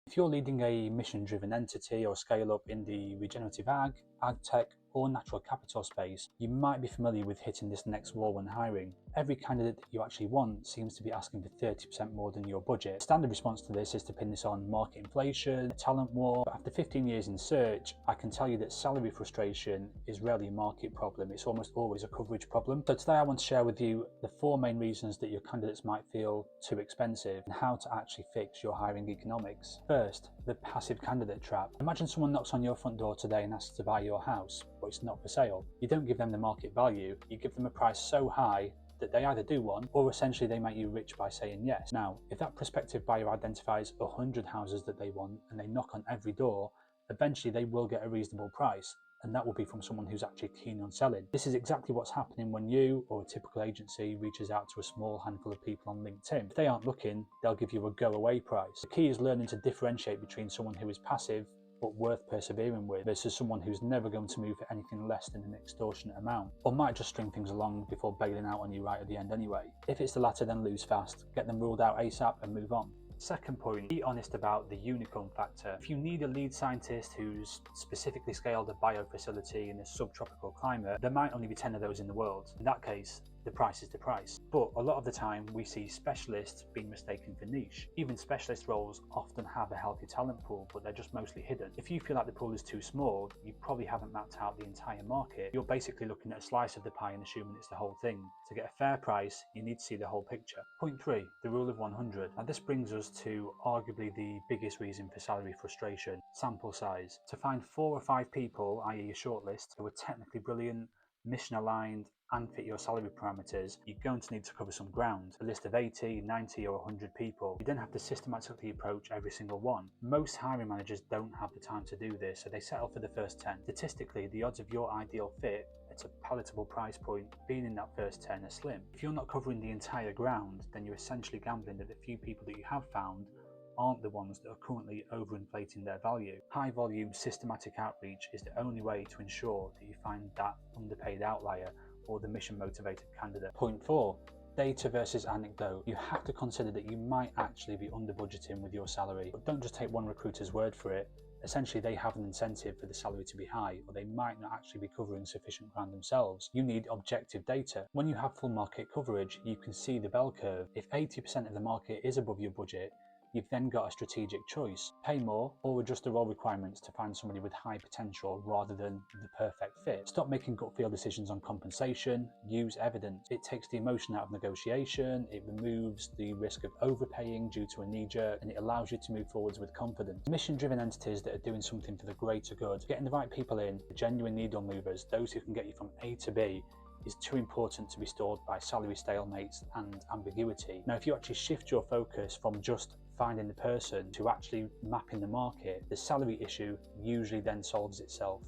If you're leading a mission-driven entity or scale-up in the regenerative ag tech, or natural capital space, you might be familiar with hitting this next wall when hiring. Every candidate that you actually want seems to be asking for 30% more than your budget. Standard response to this is to pin this on market inflation, talent war, but after 15 years in search, I can tell you that salary frustration is rarely a market problem, it's almost always a coverage problem. So today I want to share with you the 4 main reasons that your candidates might feel too expensive and how to actually fix your hiring economics. First, the passive candidate trap. Imagine someone knocks on your front door today and asks to buy your house, but it's not for sale. You don't give them the market value, you give them a price so high that they either do one, or essentially they make you rich by saying yes. Now, if that prospective buyer identifies 100 houses that they want and they knock on every door, eventually they will get a reasonable price, and that will be from someone who's actually keen on selling. This is exactly what's happening when you or a typical agency reaches out to a small handful of people on LinkedIn. If they aren't looking, they'll give you a go-away price. The key is learning to differentiate between someone who is passive but worth persevering with versus someone who's never going to move for anything less than an extortionate amount, or might just string things along before bailing out on you right at the end anyway. If it's the latter, then lose fast, get them ruled out ASAP and move on. Second point, be honest about the unicorn factor. If you need a lead scientist who's specifically scaled a biofacility in a subtropical climate, there might only be 10 of those in the world. In that case, the price is the price. But a lot of the time we see specialists being mistaken for niche. Even specialist roles often have a healthy talent pool, but they're just mostly hidden. If you feel like the pool is too small, you probably haven't mapped out the entire market. You're basically looking at a slice of the pie and assuming it's the whole thing. To get a fair price, you need to see the whole picture. Point 3, the rule of 100. Now this brings us to arguably the biggest reason for salary frustration: sample size. To find 4 or 5 people, i.e. a shortlist, who are technically brilliant, mission aligned, and fit your salary parameters, you're going to need to cover some ground. A list of 80, 90 or 100 people. You then have to systematically approach every single one. Most hiring managers don't have the time to do this, so they settle for the first 10. Statistically, the odds of your ideal fit at a palatable price point being in that first 10 are slim. If you're not covering the entire ground, then you're essentially gambling that the few people that you have found aren't the ones that are currently overinflating their value. High volume systematic outreach is the only way to ensure that you find that underpaid outlier or the mission motivated candidate. Point 4, data versus anecdote. You have to consider that you might actually be under budgeting with your salary, but don't just take one recruiter's word for it. Essentially, they have an incentive for the salary to be high, or they might not actually be covering sufficient ground themselves. You need objective data. When you have full market coverage, you can see the bell curve. If 80% of the market is above your budget, you've then got a strategic choice: pay more or adjust the role requirements to find somebody with high potential rather than the perfect fit. Stop making gut feel decisions on compensation, use evidence. It takes the emotion out of negotiation, it removes the risk of overpaying due to a knee-jerk, and it allows you to move forwards with confidence. Mission-driven entities that are doing something for the greater good, getting the right people in, the genuine needle movers, those who can get you from A to B, is too important to be stalled by salary stalemates and ambiguity. Now, if you actually shift your focus from just finding the person to actually mapping the market, the salary issue usually then solves itself.